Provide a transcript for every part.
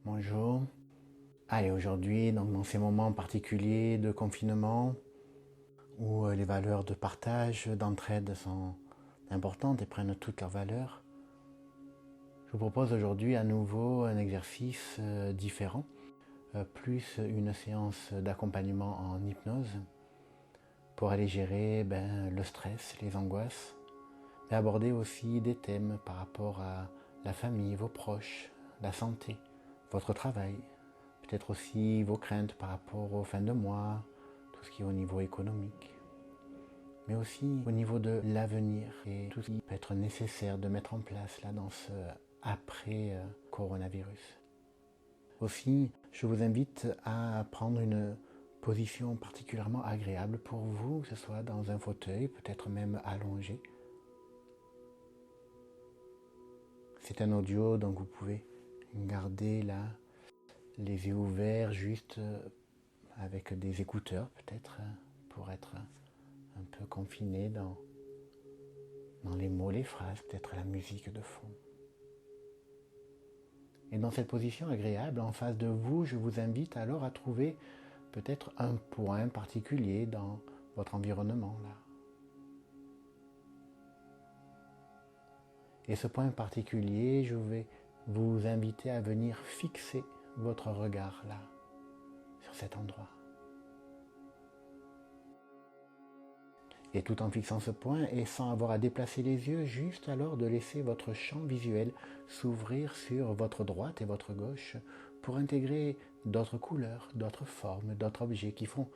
Bonjour. Allez, aujourd'hui, donc dans ces moments particuliers de confinement où les valeurs de partage, d'entraide sont importantes et prennent toute leur valeur, je vous propose aujourd'hui à nouveau un exercice différent, plus une séance d'accompagnement en hypnose pour aller gérer le stress, les angoisses, et aborder aussi des thèmes par rapport à la famille, vos proches, la santé, votre travail, peut-être aussi vos craintes par rapport aux fins de mois, tout ce qui est au niveau économique, mais aussi au niveau de l'avenir et tout ce qui peut être nécessaire de mettre en place là dans ce après-coronavirus. Aussi, je vous invite à prendre une position particulièrement agréable pour vous, que ce soit dans un fauteuil, peut-être même allongé. C'est un audio, donc vous pouvez garder là les yeux ouverts, juste avec des écouteurs peut-être, pour être un peu confiné dans les mots, les phrases, peut-être la musique de fond. Et dans cette position agréable, en face de vous, je vous invite alors à trouver peut-être un point particulier dans votre environnement là. Et ce point particulier, je vais vous inviter à venir fixer votre regard là, sur cet endroit. Et tout en fixant ce point et sans avoir à déplacer les yeux, juste alors de laisser votre champ visuel s'ouvrir sur votre droite et votre gauche pour intégrer d'autres couleurs, d'autres formes, d'autres objets qui font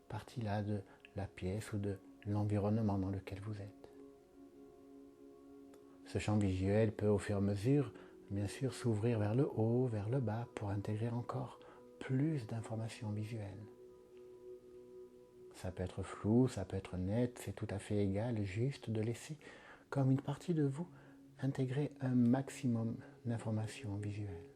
partie là de la pièce ou de l'environnement dans lequel vous êtes. Ce champ visuel peut au fur et à mesure, bien sûr, s'ouvrir vers le haut, vers le bas pour intégrer encore plus d'informations visuelles. Ça peut être flou, ça peut être net, c'est tout à fait égal, juste de laisser comme une partie de vous intégrer un maximum d'informations visuelles.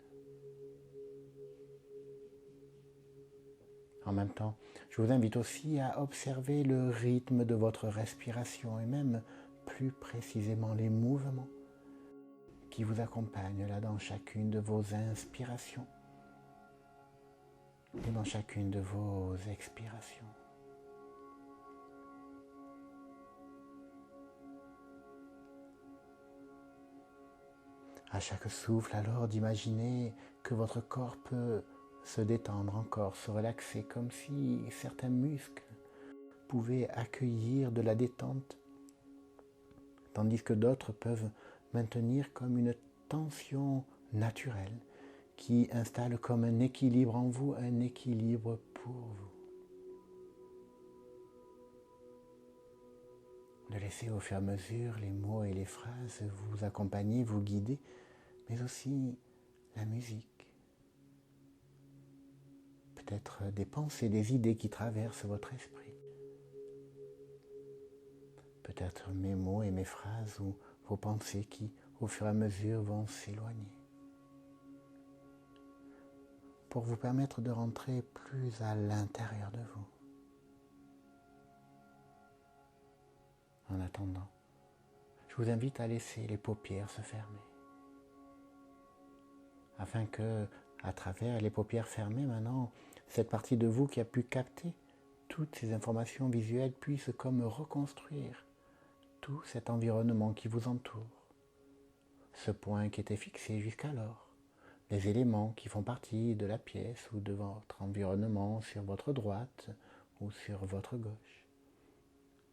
En même temps, je vous invite aussi à observer le rythme de votre respiration et même plus précisément les mouvements qui vous accompagnent là dans chacune de vos inspirations et dans chacune de vos expirations. À chaque souffle, alors, d'imaginer que votre corps peut se détendre encore, se relaxer, comme si certains muscles pouvaient accueillir de la détente, tandis que d'autres peuvent maintenir comme une tension naturelle qui installe comme un équilibre en vous, un équilibre pour vous. De laisser au fur et à mesure les mots et les phrases vous accompagner, vous guider, mais aussi la musique. Peut-être des pensées, des idées qui traversent votre esprit. Peut-être mes mots et mes phrases ou vos pensées qui, au fur et à mesure, vont s'éloigner. Pour vous permettre de rentrer plus à l'intérieur de vous. En attendant, je vous invite à laisser les paupières se fermer. Afin que, à travers les paupières fermées maintenant, cette partie de vous qui a pu capter toutes ces informations visuelles puisse comme reconstruire tout cet environnement qui vous entoure. Ce point qui était fixé jusqu'alors, les éléments qui font partie de la pièce ou de votre environnement sur votre droite ou sur votre gauche,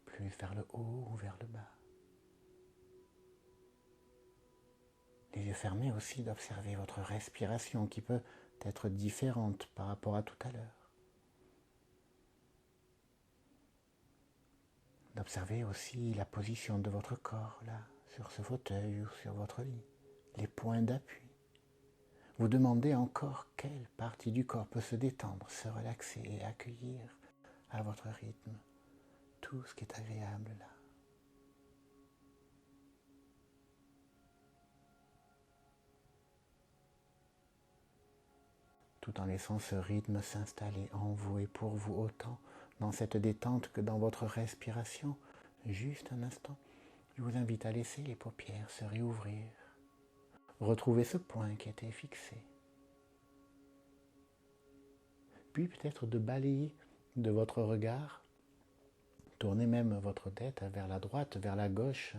plus vers le haut ou vers le bas. Les yeux fermés aussi d'observer votre respiration qui peut être différente par rapport à tout à l'heure. D'observer aussi la position de votre corps là, sur ce fauteuil ou sur votre lit, les points d'appui. Vous demandez encore quelle partie du corps peut se détendre, se relaxer et accueillir à votre rythme tout ce qui est agréable là. Tout en laissant ce rythme s'installer en vous et pour vous autant dans cette détente que dans votre respiration. Juste un instant, je vous invite à laisser les paupières se réouvrir. Retrouvez ce point qui était fixé. puis peut-être de balayer de votre regard, tournez même votre tête vers la droite, vers la gauche,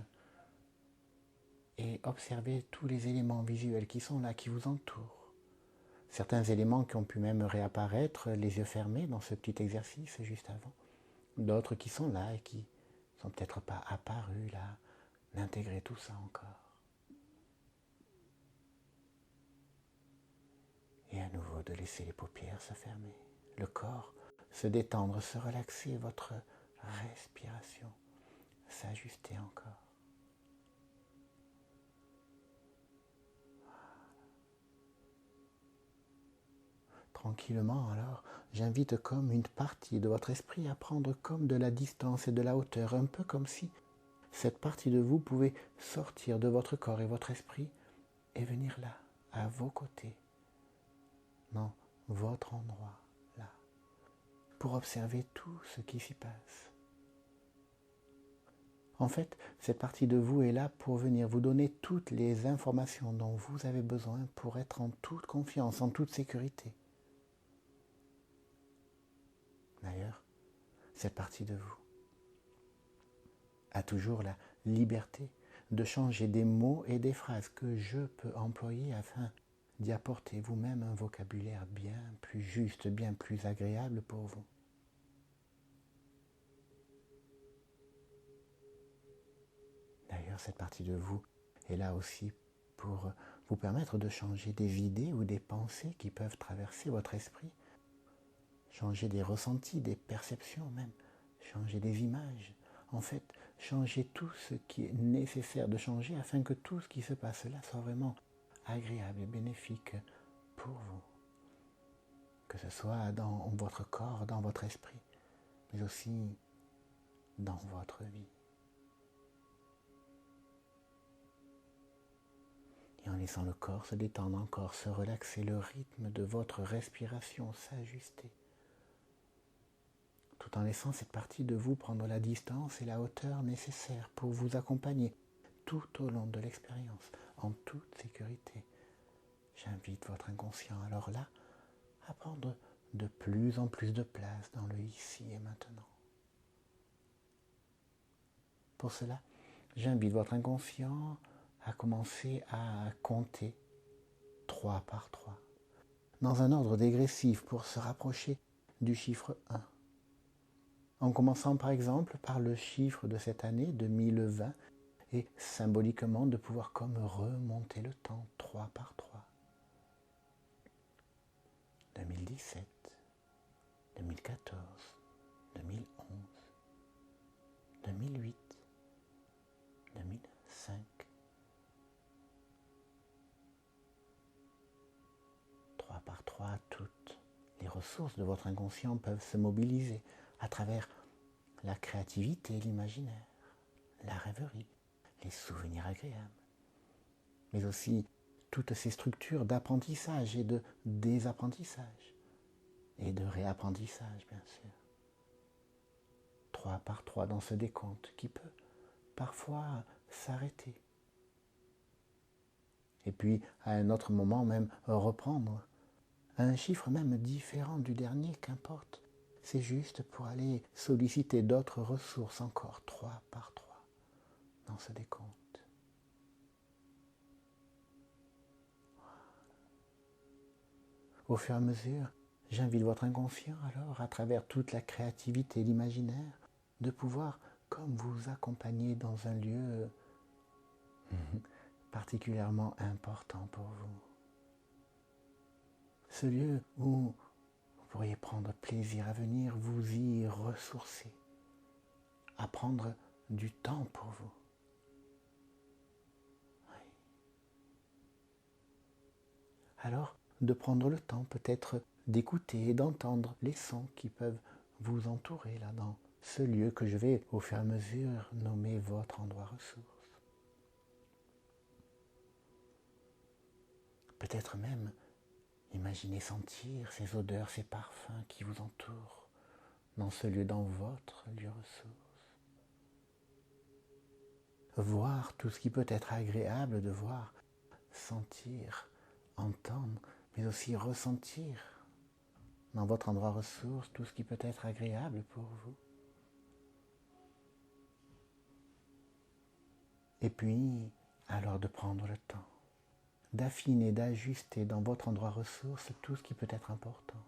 et observez tous les éléments visuels qui sont là, qui vous entourent. Certains éléments qui ont pu même réapparaître les yeux fermés dans ce petit exercice juste avant. D'autres qui sont là et qui ne sont peut-être pas apparus là. D'intégrer tout ça encore. Et à nouveau de laisser les paupières se fermer, le corps se détendre, se relaxer, votre respiration s'ajuster encore. Tranquillement alors, j'invite comme une partie de votre esprit à prendre comme de la distance et de la hauteur, un peu comme si cette partie de vous pouvait sortir de votre corps et votre esprit et venir là, à vos côtés, dans votre endroit, là, pour observer tout ce qui s'y passe. En fait, cette partie de vous est là pour venir vous donner toutes les informations dont vous avez besoin pour être en toute confiance, en toute sécurité. D'ailleurs, cette partie de vous a toujours la liberté de changer des mots et des phrases que je peux employer afin d'y apporter vous-même un vocabulaire bien plus juste, bien plus agréable pour vous. D'ailleurs, cette partie de vous est là aussi pour vous permettre de changer des idées ou des pensées qui peuvent traverser votre esprit, changer des ressentis, des perceptions même, changer des images. En fait, changer tout ce qui est nécessaire de changer afin que tout ce qui se passe là soit vraiment agréable et bénéfique pour vous. Que ce soit dans votre corps, dans votre esprit, mais aussi dans votre vie. Et en laissant le corps se détendre encore, se relaxer, le rythme de votre respiration s'ajuster. Tout en laissant cette partie de vous prendre la distance et la hauteur nécessaires pour vous accompagner tout au long de l'expérience, en toute sécurité. J'invite votre inconscient alors là à prendre de plus en plus de place dans le ici et maintenant. Pour cela, j'invite votre inconscient à commencer à compter 3 par 3, dans un ordre dégressif pour se rapprocher du chiffre 1. En commençant par exemple par le chiffre de cette année 2020 et symboliquement de pouvoir comme remonter le temps 3 par 3. 2017, 2014, 2011, 2008, 2005, 3 par 3, toutes les ressources de votre inconscient peuvent se mobiliser à travers la créativité, l'imaginaire, la rêverie, les souvenirs agréables, mais aussi toutes ces structures d'apprentissage et de désapprentissage et de réapprentissage, bien sûr. 3 par 3 dans ce décompte qui peut parfois s'arrêter. Et puis, à un autre moment même, reprendre un chiffre même différent du dernier, qu'importe. C'est juste pour aller solliciter d'autres ressources encore, 3 par 3 dans ce décompte. Au fur et à mesure, j'invite votre inconscient alors, à travers toute la créativité et l'imaginaire, de pouvoir comme vous accompagner dans un lieu particulièrement important pour vous. Ce lieu où vous pourriez prendre plaisir à venir vous y ressourcer, à prendre du temps pour vous. Oui. Alors, de prendre le temps peut-être d'écouter et d'entendre les sons qui peuvent vous entourer là dans ce lieu que je vais au fur et à mesure nommer votre endroit ressource. Peut-être même imaginez sentir ces odeurs, ces parfums qui vous entourent dans ce lieu, dans votre lieu ressource. Voir tout ce qui peut être agréable de voir, sentir, entendre, mais aussi ressentir dans votre endroit ressource, tout ce qui peut être agréable pour vous. Et puis, alors de prendre le temps, d'affiner, d'ajuster dans votre endroit ressource tout ce qui peut être important.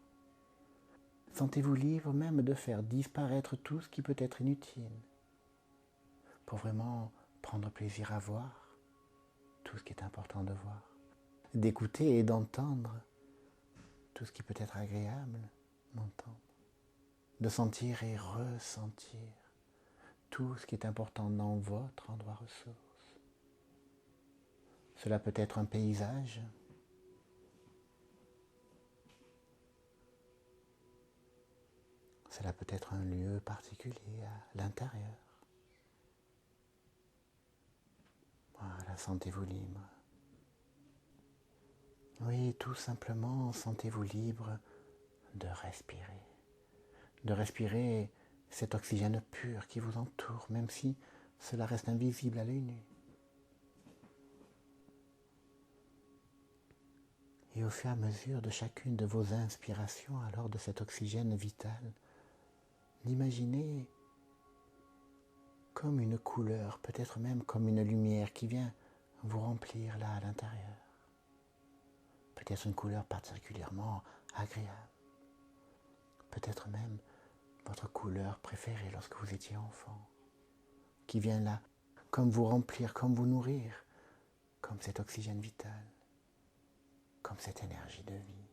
Sentez-vous libre même de faire disparaître tout ce qui peut être inutile, pour vraiment prendre plaisir à voir tout ce qui est important de voir, d'écouter et d'entendre tout ce qui peut être agréable d'entendre, de sentir et ressentir tout ce qui est important dans votre endroit ressource. Cela peut être un paysage, cela peut être un lieu particulier à l'intérieur. Voilà, sentez-vous libre. Oui, tout simplement, sentez-vous libre de respirer. De respirer cet oxygène pur qui vous entoure, même si cela reste invisible à l'œil nu. Et au fur et à mesure de chacune de vos inspirations, alors de cet oxygène vital, l'imaginer comme une couleur, peut-être même comme une lumière qui vient vous remplir là à l'intérieur. Peut-être une couleur particulièrement agréable. Peut-être même votre couleur préférée lorsque vous étiez enfant, qui vient là comme vous remplir, comme vous nourrir, comme cet oxygène vital, comme cette énergie de vie.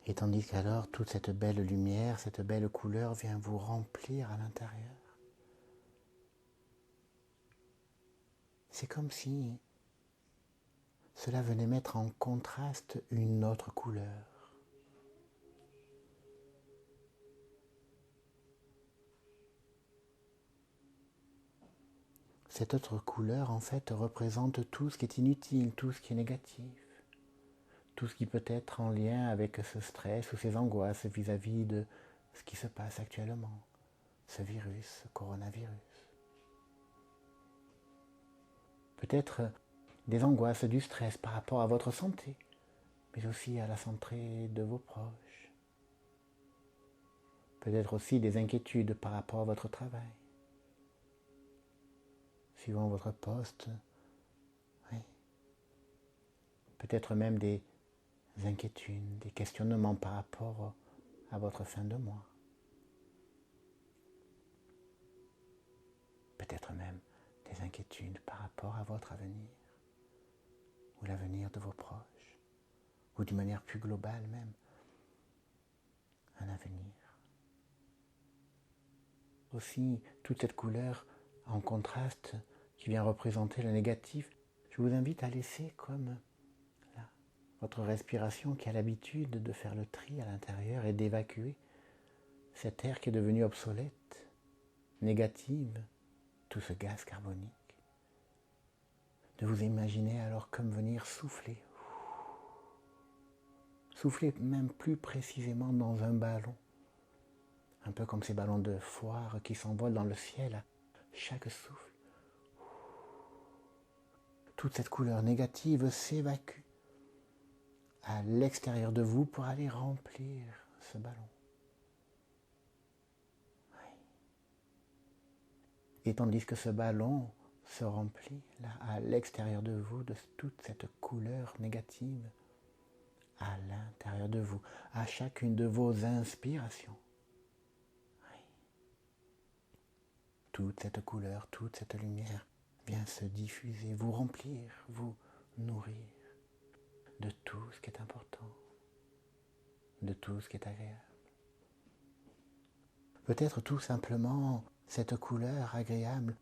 Et tandis qu'alors toute cette belle lumière, cette belle couleur vient vous remplir à l'intérieur. C'est comme si cela venait mettre en contraste une autre couleur. Cette autre couleur, en fait, représente tout ce qui est inutile, tout ce qui est négatif, tout ce qui peut être en lien avec ce stress ou ces angoisses vis-à-vis de ce qui se passe actuellement, ce virus, ce coronavirus. Peut-être des angoisses, du stress par rapport à votre santé, mais aussi à la santé de vos proches. Peut-être aussi des inquiétudes par rapport à votre travail. Suivant votre poste, oui. Peut-être même des inquiétudes, des questionnements par rapport à votre fin de mois. Peut-être même des inquiétudes par rapport à votre avenir, ou l'avenir de vos proches, ou d'une manière plus globale même, un avenir. Aussi, toute cette couleur en contraste qui vient représenter le négatif, je vous invite à laisser comme là, votre respiration qui a l'habitude de faire le tri à l'intérieur et d'évacuer cet air qui est devenu obsolète, négative, tout ce gaz carbonique. De vous imaginer alors comme venir souffler. Souffler même plus précisément dans un ballon. Un peu comme ces ballons de foire qui s'envolent dans le ciel à chaque souffle. Toute cette couleur négative s'évacue à l'extérieur de vous pour aller remplir ce ballon. Oui. Et tandis que ce ballon se remplit là à l'extérieur de vous de toute cette couleur négative à l'intérieur de vous, à chacune de vos inspirations. Oui. Toute cette couleur, toute cette lumière vient se diffuser, vous remplir, vous nourrir de tout ce qui est important, de tout ce qui est agréable. Peut-être tout simplement cette couleur agréable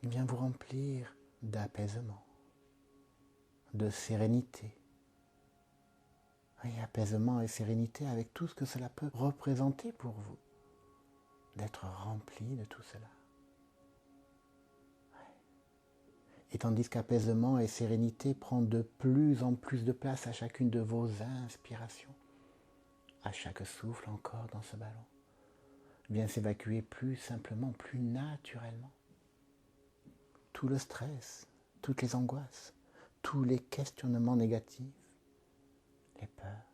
vient vous remplir d'apaisement, de sérénité. Oui, apaisement et sérénité avec tout ce que cela peut représenter pour vous, d'être rempli de tout cela. Et tandis qu'apaisement et sérénité prend de plus en plus de place à chacune de vos inspirations, à chaque souffle encore dans ce ballon, vient s'évacuer plus simplement, plus naturellement. Tout le stress, toutes les angoisses, tous les questionnements négatifs les peurs.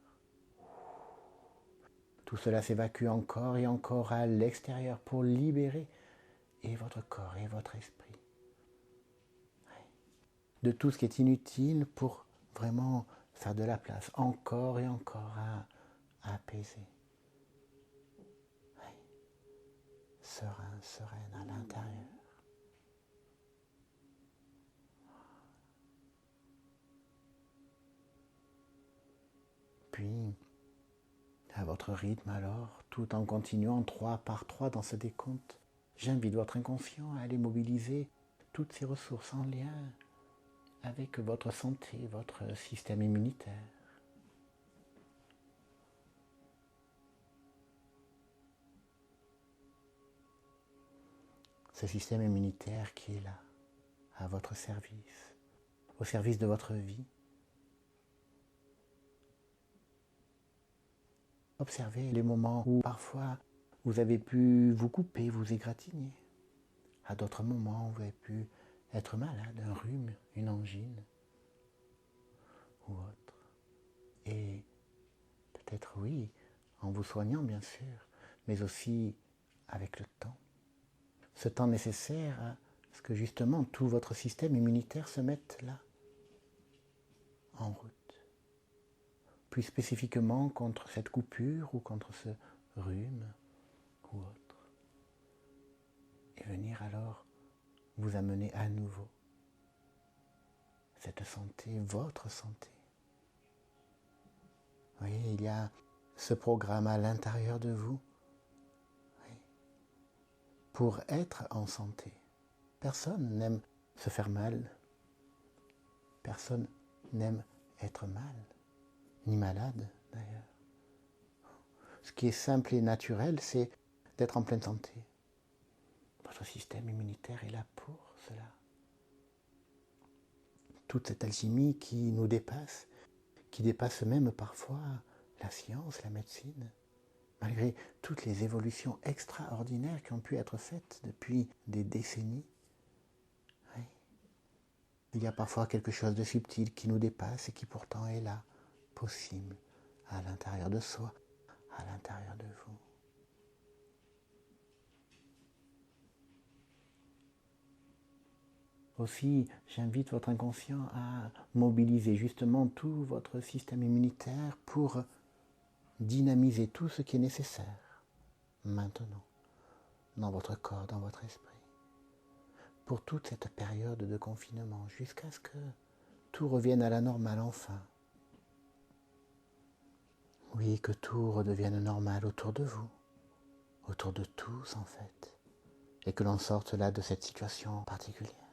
Tout cela s'évacue encore et encore à l'extérieur pour libérer et votre corps et votre esprit de tout ce qui est inutile pour vraiment faire de la place encore et encore à apaiser. Oui. Serein, sereine à l'intérieur. Puis, à votre rythme alors, tout en continuant 3 par 3 dans ce décompte, j'invite votre inconscient à aller mobiliser toutes ces ressources en lien avec votre santé, votre système immunitaire. Ce système immunitaire qui est là, à votre service, au service de votre vie. Observez les moments où parfois vous avez pu vous couper, vous égratigner. À d'autres moments, vous avez pu être malade, un rhume, une angine ou autre. Et peut-être oui, en vous soignant bien sûr, mais aussi avec le temps. Ce temps nécessaire à ce que justement tout votre système immunitaire se mette là, en route. Plus spécifiquement contre cette coupure ou contre ce rhume ou autre. Et venir alors vous amener à nouveau cette santé, votre santé. Vous voyez, il y a ce programme à l'intérieur de vous, oui, pour être en santé. Personne n'aime se faire mal. Personne n'aime être mal, ni malade d'ailleurs. Ce qui est simple et naturel, c'est d'être en pleine santé. Votre système immunitaire est là pour cela. Toute cette alchimie qui nous dépasse, qui dépasse même parfois la science, la médecine, malgré toutes les évolutions extraordinaires qui ont pu être faites depuis des décennies. Oui. Il y a parfois quelque chose de subtil qui nous dépasse et qui pourtant est là, possible, à l'intérieur de soi, à l'intérieur de vous. Aussi, j'invite votre inconscient à mobiliser justement tout votre système immunitaire pour dynamiser tout ce qui est nécessaire maintenant dans votre corps, dans votre esprit, pour toute cette période de confinement, jusqu'à ce que tout revienne à la normale enfin. Oui, que tout redevienne normal autour de vous, autour de tous en fait, et que l'on sorte là de cette situation particulière.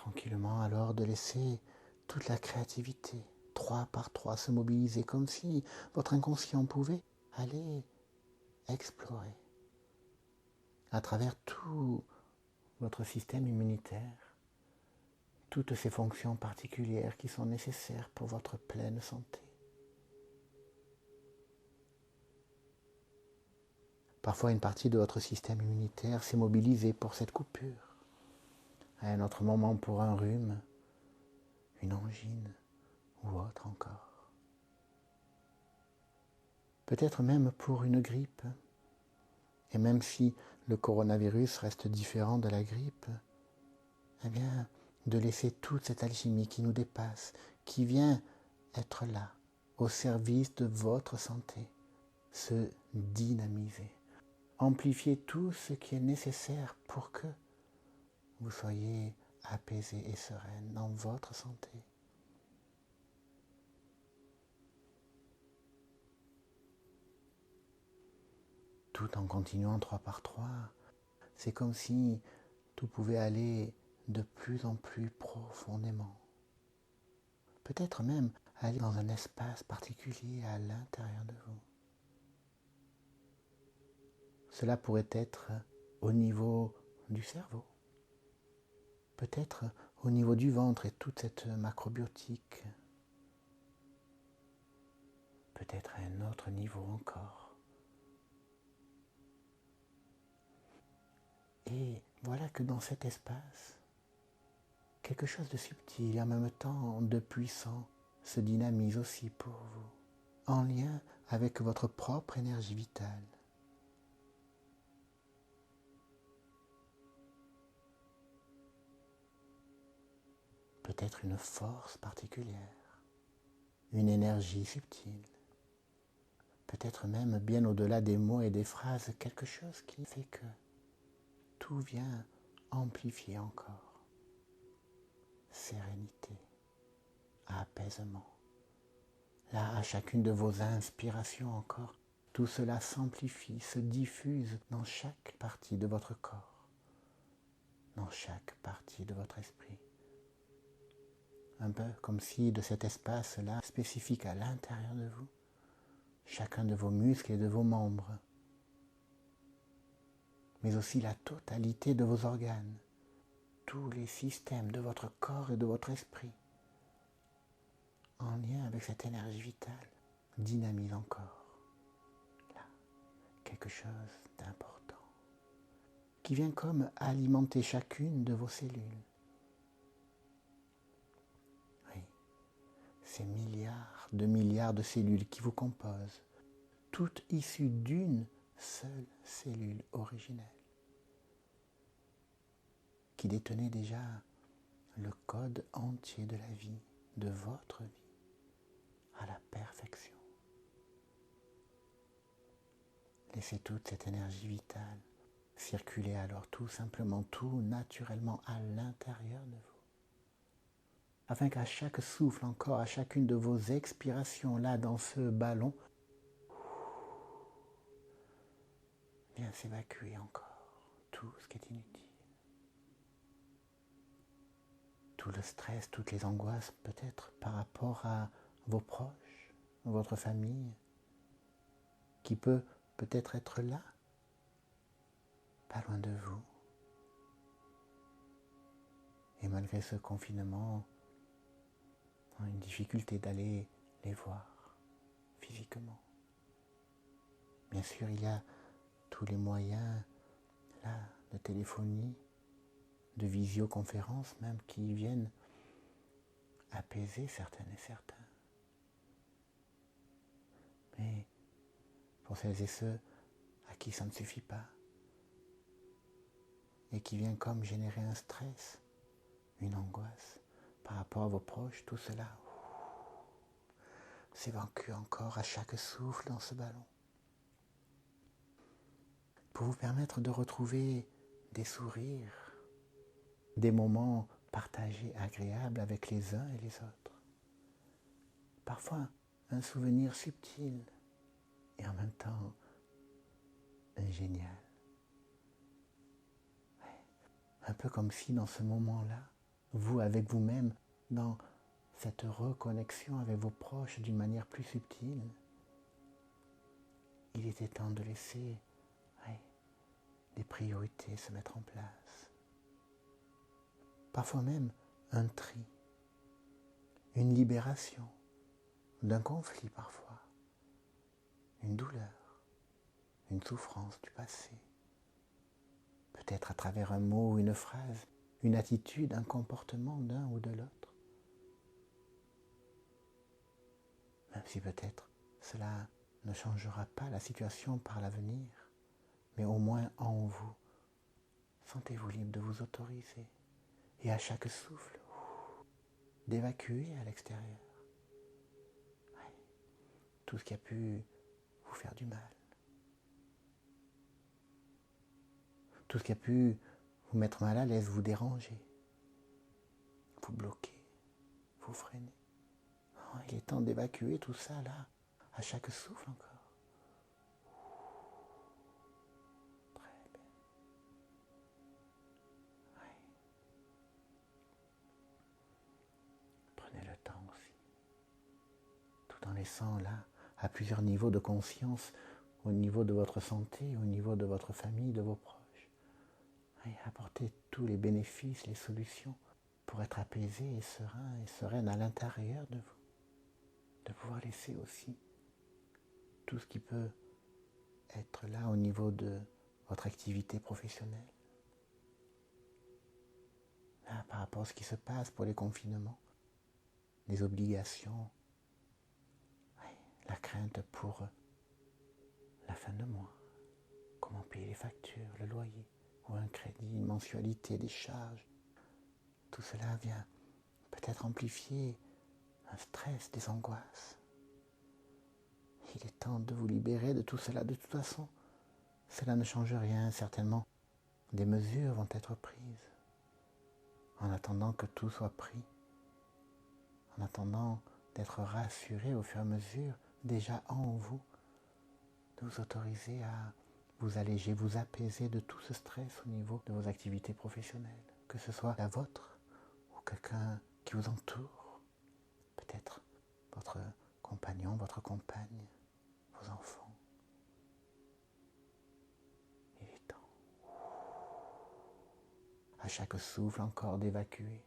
Tranquillement alors de laisser toute la créativité, 3 par 3, se mobiliser comme si votre inconscient pouvait aller explorer à travers tout votre système immunitaire, toutes ces fonctions particulières qui sont nécessaires pour votre pleine santé. Parfois, une partie de votre système immunitaire s'est mobilisée pour cette coupure, à un autre moment pour un rhume, une angine ou autre encore. Peut-être même pour une grippe. Et même si le coronavirus reste différent de la grippe, eh bien, de laisser toute cette alchimie qui nous dépasse, qui vient être là, au service de votre santé, se dynamiser, amplifier tout ce qui est nécessaire pour que vous soyez apaisé et sereine dans votre santé. Tout en continuant 3 par 3, c'est comme si tout pouvait aller de plus en plus profondément. Peut-être même aller dans un espace particulier à l'intérieur de vous. Cela pourrait être au niveau du cerveau, peut-être au niveau du ventre et toute cette macrobiotique, peut-être à un autre niveau encore. Et voilà que dans cet espace, quelque chose de subtil et en même temps de puissant se dynamise aussi pour vous, en lien avec votre propre énergie vitale. Peut-être une force particulière, une énergie subtile, peut-être même bien au-delà des mots et des phrases, quelque chose qui fait que tout vient amplifier encore sérénité, apaisement. Là, à chacune de vos inspirations encore, tout cela s'amplifie, se diffuse dans chaque partie de votre corps, dans chaque partie de votre esprit. Un peu comme si de cet espace-là, spécifique à l'intérieur de vous, chacun de vos muscles et de vos membres, mais aussi la totalité de vos organes, tous les systèmes de votre corps et de votre esprit, en lien avec cette énergie vitale, dynamise encore, là, quelque chose d'important, qui vient comme alimenter chacune de vos cellules. Oui, ces milliards de cellules qui vous composent, toutes issues d'une seule cellule originelle, qui détenait déjà le code entier de la vie, de votre vie, à la perfection. Laissez toute cette énergie vitale circuler alors tout simplement, tout naturellement à l'intérieur de vous, afin qu'à chaque souffle encore, à chacune de vos expirations là dans ce ballon, vient s'évacuer encore tout ce qui est inutile. Tout le stress, toutes les angoisses peut-être par rapport à vos proches, votre famille, qui peut-être être là, pas loin de vous. Et malgré ce confinement, on a une difficulté d'aller les voir physiquement. Bien sûr, il y a tous les moyens là, de téléphonie, de visioconférence même, qui viennent apaiser certaines et certains. Mais pour celles et ceux à qui ça ne suffit pas, et qui vient comme générer un stress, une angoisse par rapport à vos proches, tout cela s'évacue encore à chaque souffle dans ce ballon, pour vous permettre de retrouver des sourires, des moments partagés agréables avec les uns et les autres. Parfois un souvenir subtil et en même temps génial. Un peu comme si dans ce moment-là, vous avec vous-même, dans cette reconnexion avec vos proches d'une manière plus subtile, il était temps de laisser des priorités se mettre en place. Parfois même un tri, une libération d'un conflit parfois, une douleur, une souffrance du passé. Peut-être à travers un mot, une phrase, une attitude, un comportement d'un ou de l'autre. Même si peut-être cela ne changera pas la situation par l'avenir, mais au moins en vous, sentez-vous libre de vous autoriser et à chaque souffle, d'évacuer à l'extérieur tout ce qui a pu vous faire du mal, tout ce qui a pu vous mettre mal à l'aise, vous déranger, vous bloquer, vous freiner. Oh, il est temps d'évacuer tout ça là, à chaque souffle encore. Très bien. Oui. Prenez le temps aussi, tout en laissant là, à plusieurs niveaux de conscience, au niveau de votre santé, au niveau de votre famille, de vos proches. Et apportez tous les bénéfices, les solutions pour être apaisé et serein et sereine à l'intérieur de vous. De pouvoir laisser aussi tout ce qui peut être là au niveau de votre activité professionnelle. par rapport à ce qui se passe pour les confinements, les obligations, la crainte pour la fin de mois, comment payer les factures, le loyer, ou un crédit, une mensualité, des charges. Tout cela vient peut-être amplifier un stress, des angoisses. Il est temps de vous libérer de tout cela. De toute façon, cela ne change rien, certainement. Des mesures vont être prises en attendant que tout soit pris, en attendant d'être rassuré au fur et à mesure, déjà en vous, de vous autoriser à vous alléger, vous apaiser de tout ce stress au niveau de vos activités professionnelles, que ce soit la vôtre ou quelqu'un qui vous entoure, peut-être votre compagnon, votre compagne, vos enfants. Il est temps, à chaque souffle encore, d'évacuer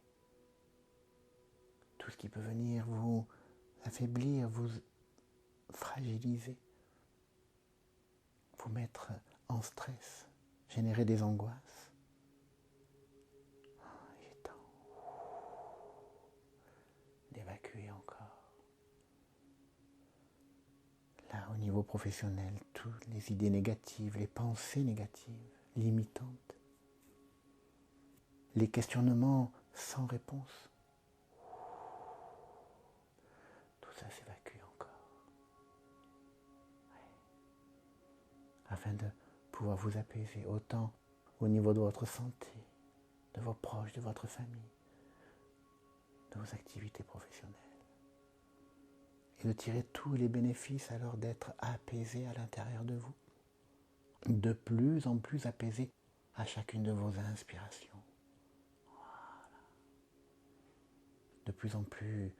tout ce qui peut venir vous affaiblir, vous fragiliser, vous mettre en stress, générer des angoisses. Il est temps d'évacuer encore. Là, au niveau professionnel, toutes les idées négatives, les pensées négatives, limitantes, les questionnements sans réponse, tout ça s'évacue encore. Afin de pouvoir vous apaiser autant au niveau de votre santé, de vos proches, de votre famille, de vos activités professionnelles. Et de tirer tous les bénéfices alors d'être apaisé à l'intérieur de vous. De plus en plus apaisé à chacune de vos inspirations. Voilà. De plus en plus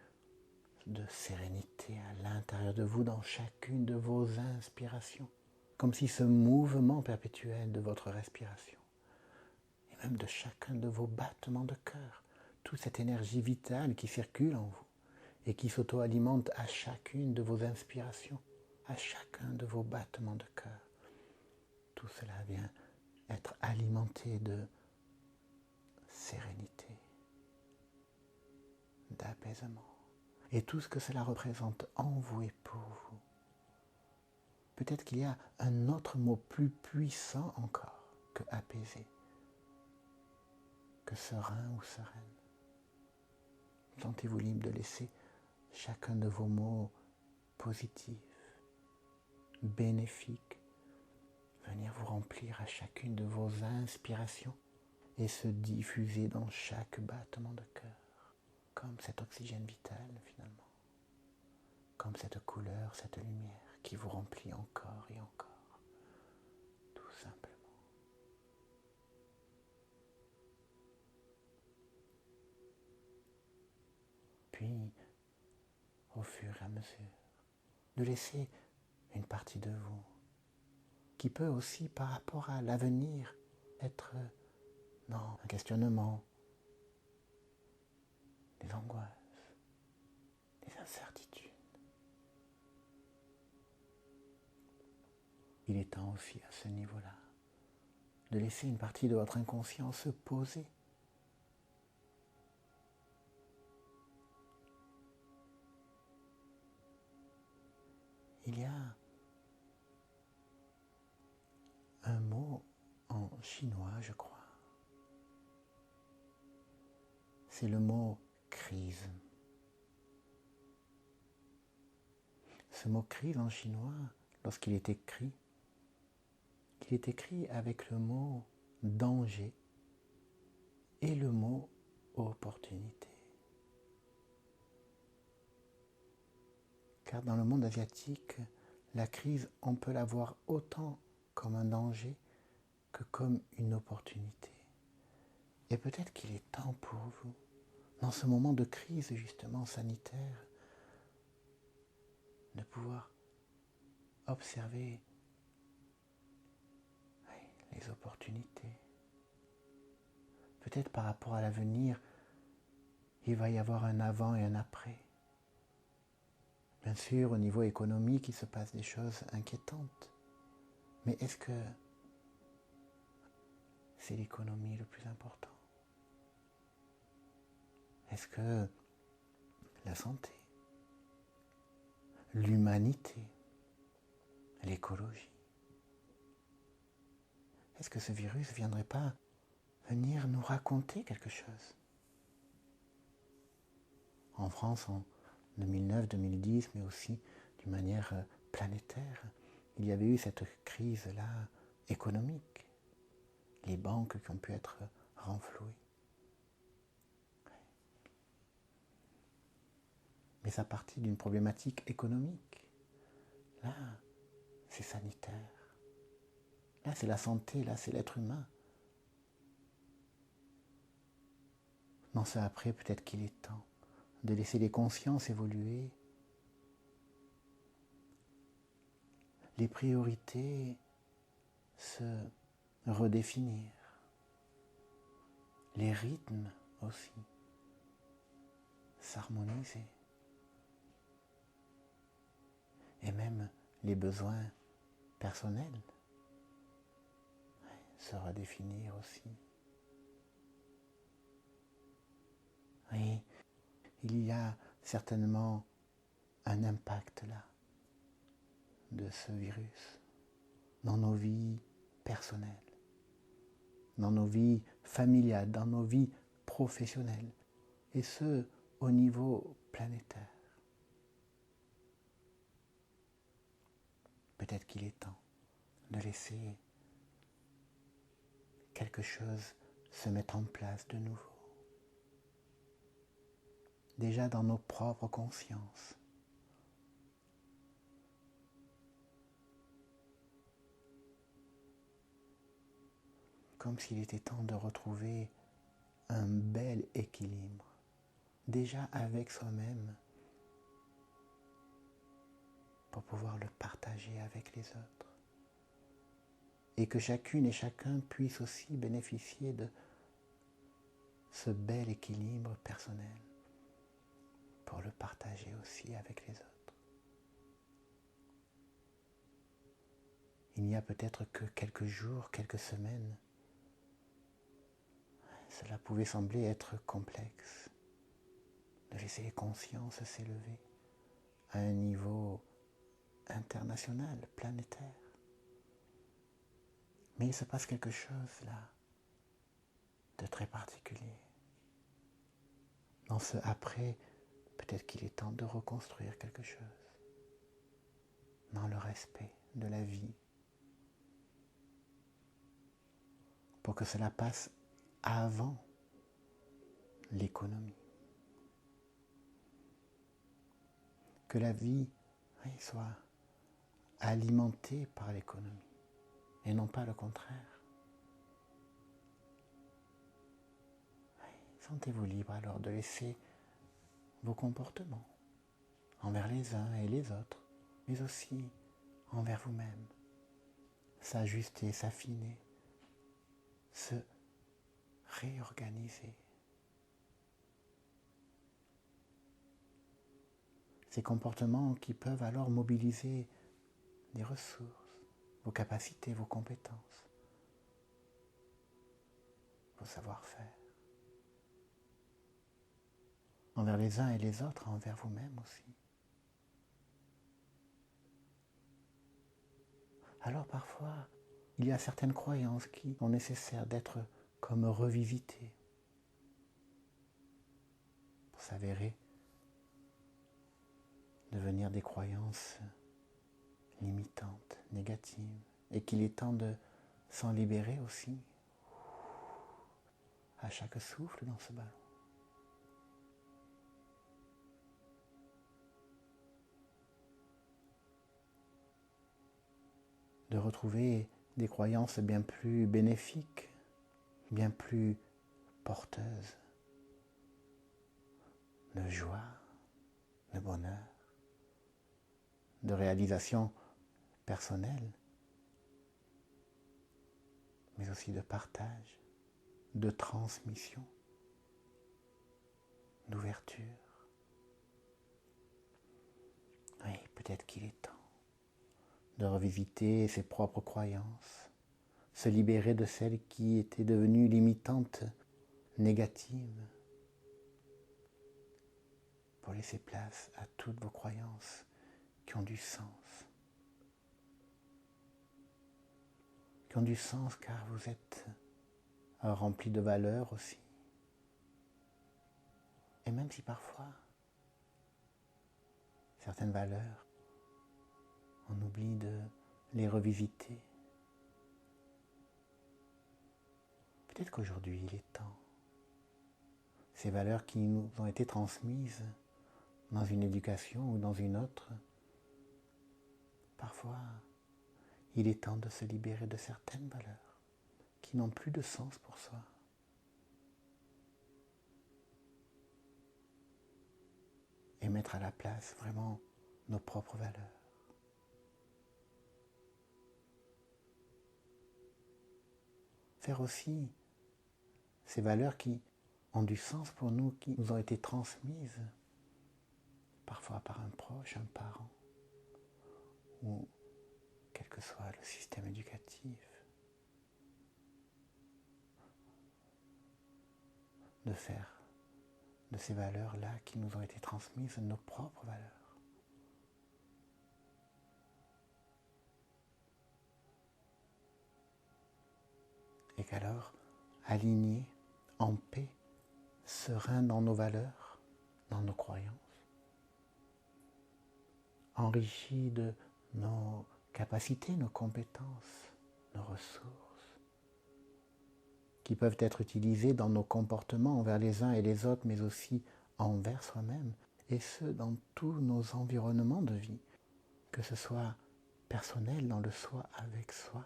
de sérénité à l'intérieur de vous dans chacune de vos inspirations. Comme si ce mouvement perpétuel de votre respiration, et même de chacun de vos battements de cœur, toute cette énergie vitale qui circule en vous et qui s'auto-alimente à chacune de vos inspirations, à chacun de vos battements de cœur. Tout cela vient être alimenté de sérénité, d'apaisement. Et tout ce que cela représente en vous et pour vous. Peut-être qu'il y a un autre mot plus puissant encore que apaisé, que serein ou sereine. Sentez-vous libre de laisser chacun de vos mots positifs, bénéfiques, venir vous remplir à chacune de vos inspirations et se diffuser dans chaque battement de cœur, comme cet oxygène vital finalement, comme cette couleur, cette lumière qui vous remplit encore et encore, tout simplement. Puis, au fur et à mesure, de laisser une partie de vous qui peut aussi, par rapport à l'avenir, être dans un questionnement, des angoisses, des incertitudes. Il est temps aussi à ce niveau-là de laisser une partie de votre inconscient se poser. Il y a un mot en chinois, je crois. C'est le mot crise. Ce mot crise en chinois, lorsqu'il est écrit, il est écrit avec le mot danger et le mot opportunité. Car dans le monde asiatique, la crise, on peut la voir autant comme un danger que comme une opportunité. Et peut-être qu'il est temps pour vous, dans ce moment de crise justement sanitaire, de pouvoir observer les opportunités. Peut-être par rapport à l'avenir, il va y avoir un avant et un après. Bien sûr, au niveau économique, il se passe des choses inquiétantes. Mais est-ce que c'est l'économie le plus important? Est-ce que la santé, l'humanité, l'écologie, est-ce que ce virus ne viendrait pas venir nous raconter quelque chose? En France, en 2009-2010, mais aussi d'une manière planétaire, il y avait eu cette crise-là économique. Les banques qui ont pu être renflouées. Mais ça partit d'une problématique économique. Là, c'est sanitaire. Là, c'est la santé, là, c'est l'être humain. Non, ça après, peut-être qu'il est temps de laisser les consciences évoluer, les priorités se redéfinir, les rythmes aussi s'harmoniser, et même les besoins personnels se redéfinir aussi. Oui, il y a certainement un impact là de ce virus dans nos vies personnelles, dans nos vies familiales, dans nos vies professionnelles, et ce, au niveau planétaire. Peut-être qu'il est temps de laisser quelque chose se mettre en place de nouveau. Déjà dans nos propres consciences. Comme s'il était temps de retrouver un bel équilibre, déjà avec soi-même, pour pouvoir le partager avec les autres. Et que chacune et chacun puisse aussi bénéficier de ce bel équilibre personnel pour le partager aussi avec les autres. Il n'y a peut-être que quelques jours, quelques semaines, cela pouvait sembler être complexe, de laisser les consciences s'élever à un niveau international, planétaire. Mais il se passe quelque chose là, de très particulier. Dans ce après, peut-être qu'il est temps de reconstruire quelque chose, dans le respect de la vie, pour que cela passe avant l'économie. Que la vie soit alimentée par l'économie, et non pas le contraire. Sentez-vous libre alors de laisser vos comportements envers les uns et les autres, mais aussi envers vous-même, s'ajuster, s'affiner, se réorganiser. Ces comportements qui peuvent alors mobiliser des ressources, vos capacités, vos compétences, vos savoir-faire, envers les uns et les autres, envers vous-même aussi. Alors parfois, il y a certaines croyances qui sont nécessaires d'être comme revisitées pour s'avérer devenir des croyances limitantes, négatives, et qu'il est temps de s'en libérer aussi à chaque souffle dans ce ballon. De retrouver des croyances bien plus bénéfiques, bien plus porteuses de joie, de bonheur, de réalisation personnelle, mais aussi de partage, de transmission, d'ouverture. Oui, peut-être qu'il est temps de revisiter ses propres croyances, se libérer de celles qui étaient devenues limitantes, négatives, pour laisser place à toutes vos croyances qui ont du sens. Qui ont du sens car vous êtes rempli de valeurs aussi. Et même si parfois, certaines valeurs, on oublie de les revisiter, peut-être qu'aujourd'hui il est temps. Ces valeurs qui nous ont été transmises dans une éducation ou dans une autre, parfois il est temps de se libérer de certaines valeurs qui n'ont plus de sens pour soi. Et mettre à la place vraiment nos propres valeurs. Faire aussi ces valeurs qui ont du sens pour nous, qui nous ont été transmises, parfois par un proche, un parent, ou quel que soit le système éducatif, de faire de ces valeurs-là qui nous ont été transmises nos propres valeurs. Et qu'alors, alignés, en paix, sereins dans nos valeurs, dans nos croyances, enrichis de nos capacités, nos compétences, nos ressources, qui peuvent être utilisées dans nos comportements envers les uns et les autres, mais aussi envers soi-même, et ce, dans tous nos environnements de vie, que ce soit personnel dans le soi avec soi,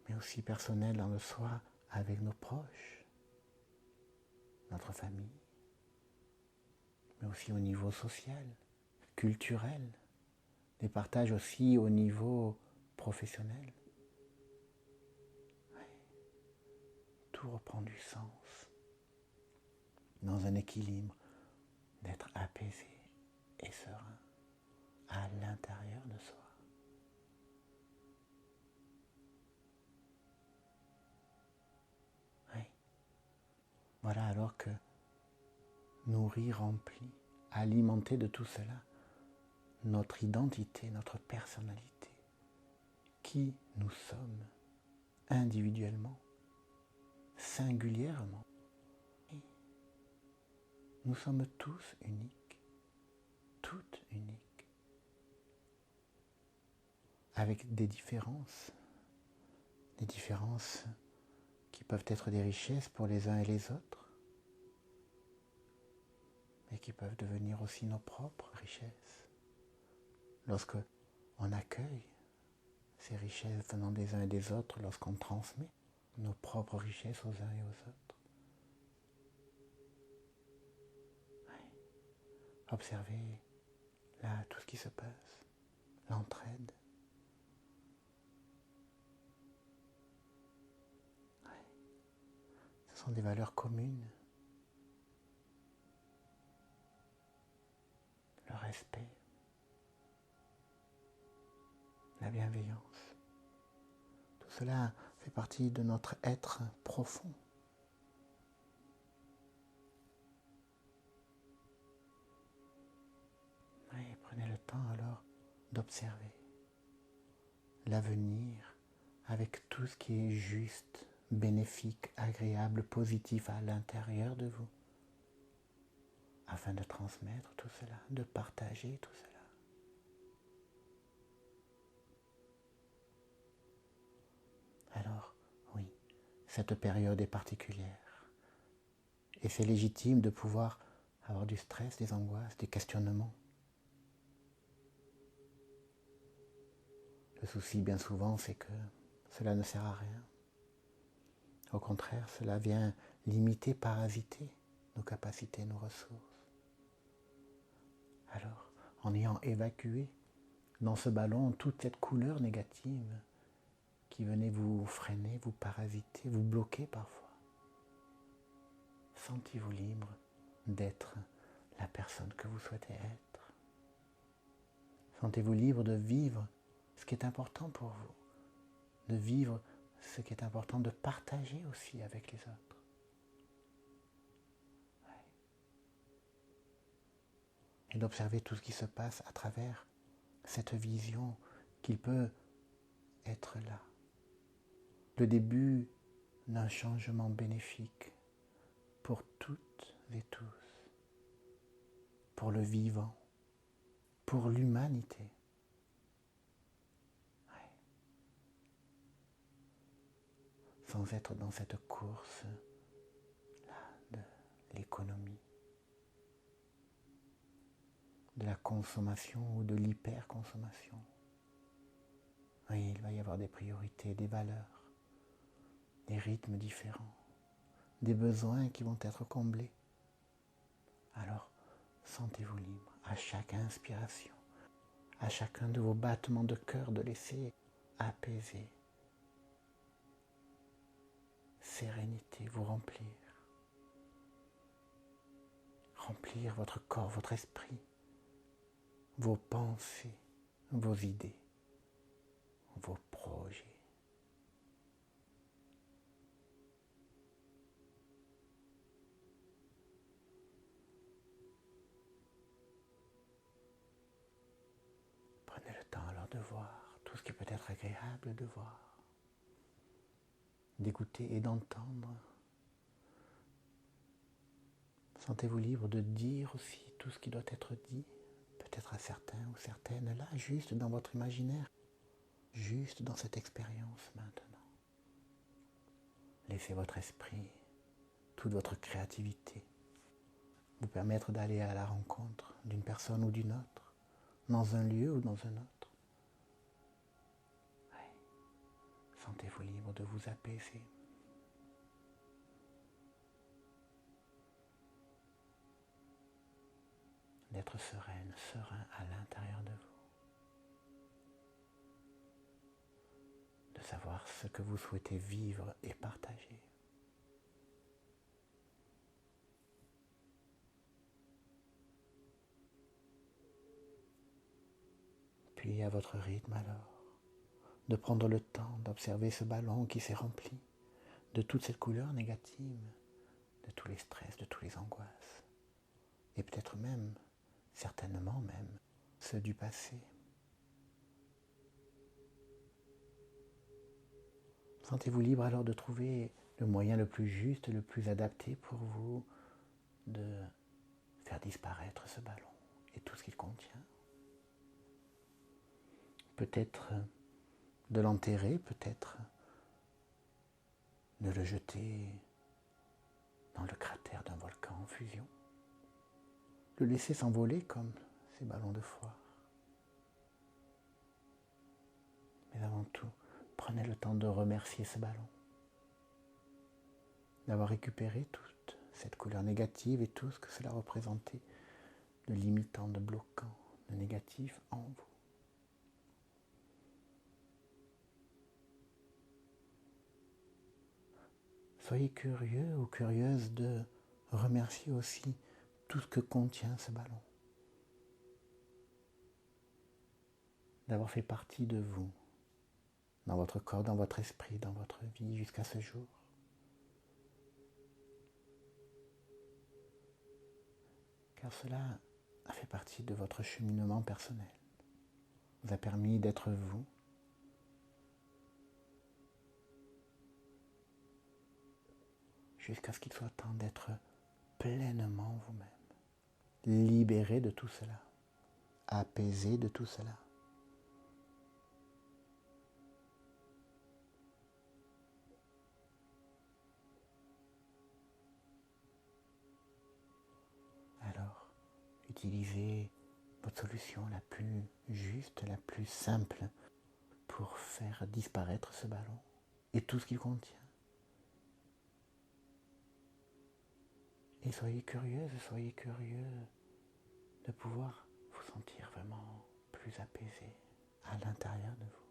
mais aussi personnel dans le soi avec nos proches, notre famille, mais aussi au niveau social, culturel, les partages aussi au niveau professionnel. Ouais. Tout reprend du sens, dans un équilibre, d'être apaisé et serein à l'intérieur de soi. Voilà alors que nourri, rempli, alimenté de tout cela, notre identité, notre personnalité, qui nous sommes individuellement, singulièrement. Et nous sommes tous uniques, toutes uniques, avec des différences qui peuvent être des richesses pour les uns et les autres, mais qui peuvent devenir aussi nos propres richesses. Lorsque on accueille ces richesses venant des uns et des autres, lorsqu'on transmet nos propres richesses aux uns et aux autres. Ouais. Observez là tout ce qui se passe, l'entraide. Ce sont des valeurs communes. Le respect, la bienveillance. Tout cela fait partie de notre être profond. Et prenez le temps alors d'observer l'avenir avec tout ce qui est juste, bénéfique, agréable, positif à l'intérieur de vous, afin de transmettre tout cela, de partager tout cela. Alors, oui, cette période est particulière. Et c'est légitime de pouvoir avoir du stress, des angoisses, des questionnements. Le souci, bien souvent, c'est que cela ne sert à rien. Au contraire, cela vient limiter, parasiter nos capacités, nos ressources. Alors, en ayant évacué dans ce ballon toute cette couleur négative qui venait vous freiner, vous parasiter, vous bloquer parfois, sentez-vous libre d'être la personne que vous souhaitez être. Sentez-vous libre de vivre ce qui est important pour vous, de vivre ce qui est important, de partager aussi avec les autres. Ouais. et d'observer tout ce qui se passe à travers cette vision qu'il peut être là. Le début d'un changement bénéfique pour toutes et tous, pour le vivant, pour l'humanité. Ouais. Sans être dans cette course-là de l'économie, de la consommation ou de l'hyperconsommation. Oui, il va y avoir des priorités, des valeurs, des rythmes différents, des besoins qui vont être comblés. Alors, sentez-vous libre à chaque inspiration, à chacun de vos battements de cœur de laisser apaiser, sérénité vous remplir. Remplir votre corps, votre esprit, vos pensées, vos idées, vos projets. Prenez le temps alors de voir tout ce qui peut être agréable de voir, d'écouter et d'entendre. Sentez-vous libre de dire aussi tout ce qui doit être dit, peut-être à certains ou certaines, là, juste dans votre imaginaire, juste dans cette expérience maintenant. Laissez votre esprit, toute votre créativité, vous permettre d'aller à la rencontre d'une personne ou d'une autre, dans un lieu ou dans un autre. Oui. Sentez-vous libre de vous apaiser. D'être sereine, serein à l'intérieur de vous. De savoir ce que vous souhaitez vivre et partager. Puis à votre rythme alors, de prendre le temps d'observer ce ballon qui s'est rempli de toute cette couleur négative, de tous les stress, de toutes les angoisses, et peut-être même, certainement même, ceux du passé. Sentez-vous libre alors de trouver le moyen le plus juste, le plus adapté pour vous de faire disparaître ce ballon et tout ce qu'il contient. Peut-être de l'enterrer, peut-être de le jeter dans le cratère d'un volcan en fusion. Le laisser s'envoler comme ces ballons de foire. Mais avant tout, prenez le temps de remercier ce ballon, d'avoir récupéré toute cette couleur négative et tout ce que cela représentait de limitant, de bloquant, de négatif en vous. Soyez curieux ou curieuse de remercier aussi tout ce que contient ce ballon. D'avoir fait partie de vous, dans votre corps, dans votre esprit, dans votre vie jusqu'à ce jour. Car cela a fait partie de votre cheminement personnel. Vous a permis d'être vous, jusqu'à ce qu'il soit temps d'être pleinement vous-même, libéré de tout cela, apaisé de tout cela. Alors, utilisez votre solution la plus juste, la plus simple pour faire disparaître ce ballon et tout ce qu'il contient. Et soyez curieux de pouvoir vous sentir vraiment plus apaisé à l'intérieur de vous,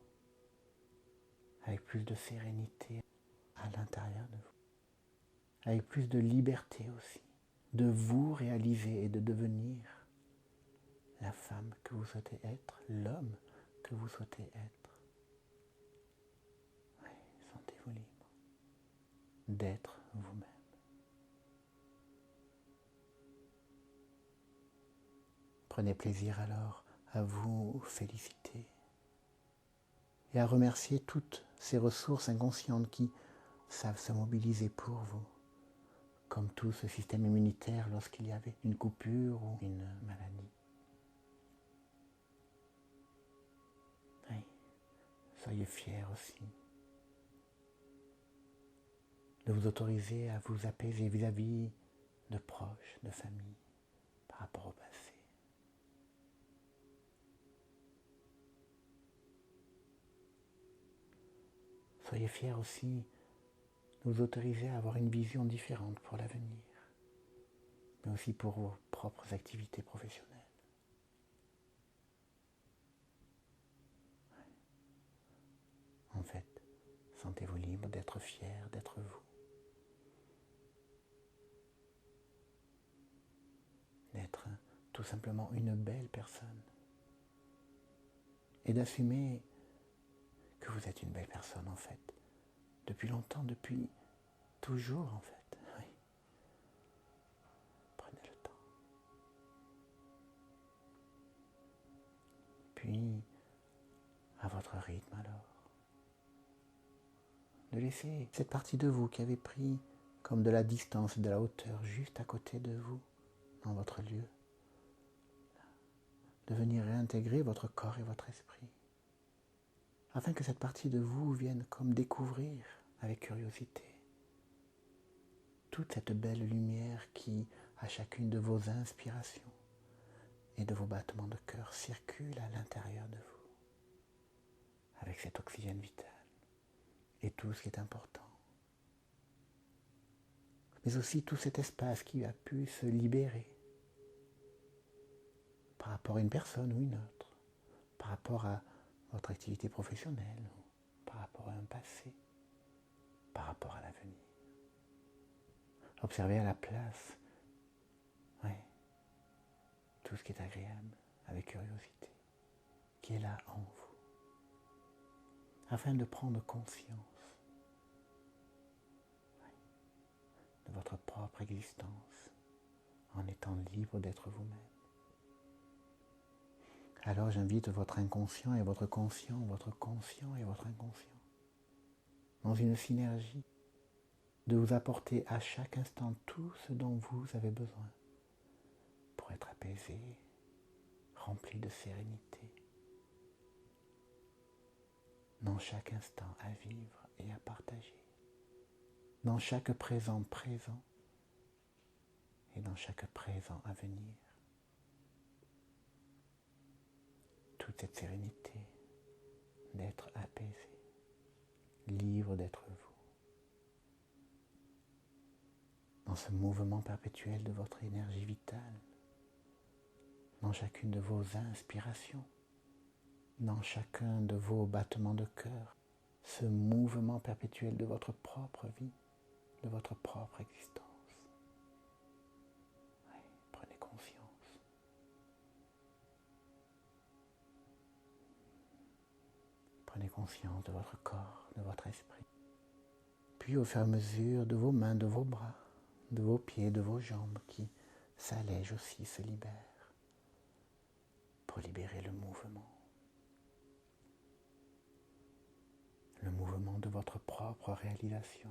avec plus de sérénité à l'intérieur de vous, avec plus de liberté aussi, de vous réaliser et de devenir la femme que vous souhaitez être, l'homme que vous souhaitez être. Oui, sentez-vous libre d'être vous-même. Prenez plaisir alors à vous féliciter et à remercier toutes ces ressources inconscientes qui savent se mobiliser pour vous, comme tout ce système immunitaire lorsqu'il y avait une coupure ou une maladie. Oui. Soyez fiers aussi de vous autoriser à vous apaiser vis-à-vis de proches, de famille, par rapport au passé. Soyez fiers aussi de vous autoriser à avoir une vision différente pour l'avenir, mais aussi pour vos propres activités professionnelles. En fait, sentez-vous libre d'être fier d'être vous, d'être tout simplement une belle personne et d'assumer que vous êtes une belle personne en fait, depuis longtemps, depuis toujours en fait. Oui. Prenez le temps. Puis, à votre rythme alors, de laisser cette partie de vous qui avait pris comme de la distance, de la hauteur juste à côté de vous, dans votre lieu, de venir réintégrer votre corps et votre esprit, afin que cette partie de vous vienne comme découvrir avec curiosité toute cette belle lumière qui, à chacune de vos inspirations et de vos battements de cœur, circule à l'intérieur de vous, avec cet oxygène vital et tout ce qui est important. Mais aussi tout cet espace qui a pu se libérer par rapport à une personne ou une autre, par rapport à votre activité professionnelle, par rapport à un passé, par rapport à l'avenir. Observez à la place, tout ce qui est agréable, avec curiosité, qui est là en vous, afin de prendre conscience de votre propre existence, en étant libre d'être vous-même. Alors j'invite votre inconscient et votre conscient et votre inconscient, dans une synergie, de vous apporter à chaque instant tout ce dont vous avez besoin pour être apaisé, rempli de sérénité, dans chaque instant à vivre et à partager, dans chaque présent et dans chaque présent à venir. Toute cette sérénité d'être apaisé, libre d'être vous, dans ce mouvement perpétuel de votre énergie vitale, dans chacune de vos inspirations, dans chacun de vos battements de cœur, ce mouvement perpétuel de votre propre vie, de votre propre existence. Oui, prenez conscience. Prenez conscience de votre corps, de votre esprit. Puis au fur et à mesure de vos mains, de vos bras, de vos pieds, de vos jambes qui s'allègent aussi, se libèrent pour libérer le mouvement de votre propre réalisation.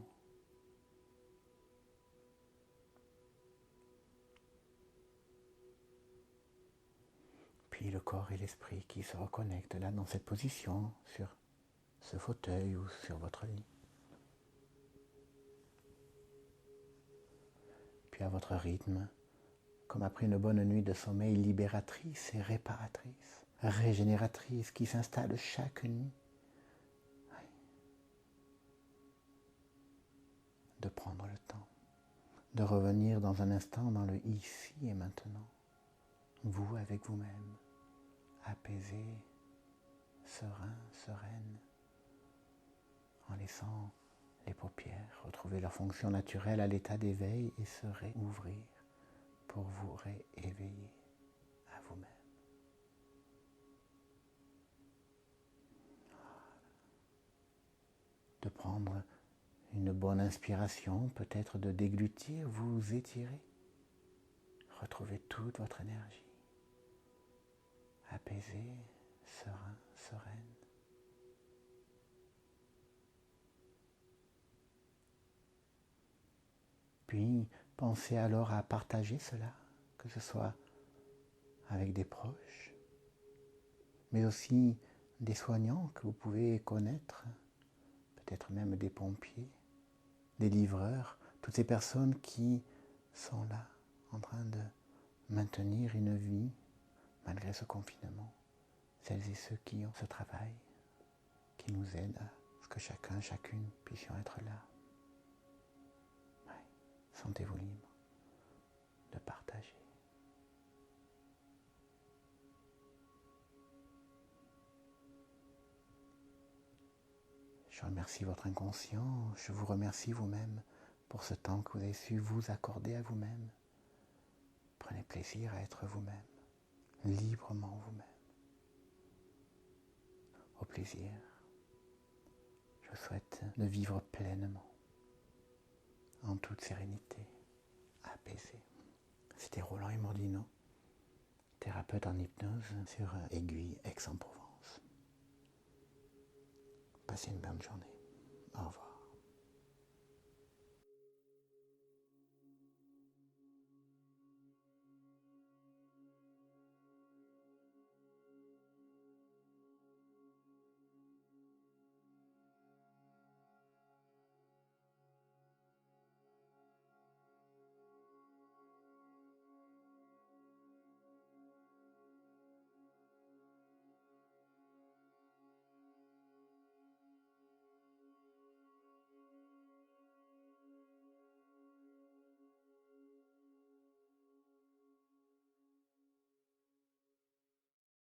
Puis le corps et l'esprit qui se reconnectent là dans cette position, sur ce fauteuil ou sur votre lit. Puis à votre rythme, comme après une bonne nuit de sommeil libératrice et réparatrice, régénératrice qui s'installe chaque nuit, de prendre le temps, de revenir dans un instant dans le ici et maintenant, vous avec vous-même, apaisé, serein, sereine, en laissant les paupières retrouver leur fonction naturelle à l'état d'éveil et se réouvrir pour vous rééveiller à vous-même. De prendre une bonne inspiration, peut-être de déglutir, vous étirer, retrouvez toute votre énergie. apaisé, serein, sereine. Puis pensez alors à partager cela, que ce soit avec des proches, mais aussi des soignants que vous pouvez connaître, peut-être même des pompiers, des livreurs, toutes ces personnes qui sont là en train de maintenir une vie malgré ce confinement. Celles et ceux qui ont ce travail, qui nous aident à ce que chacun, chacune puissions être là. Ouais. Sentez-vous libre de partager. Je remercie votre inconscient, je vous remercie vous-même pour ce temps que vous avez su vous accorder à vous-même. Prenez plaisir à être vous-même, librement vous-même. Au plaisir, je vous souhaite de vivre pleinement, en toute sérénité, apaisé. C'était Roland Imordino, thérapeute en hypnose sur Aiguille, Aix-en-Provence. Passez une bonne journée. Au revoir.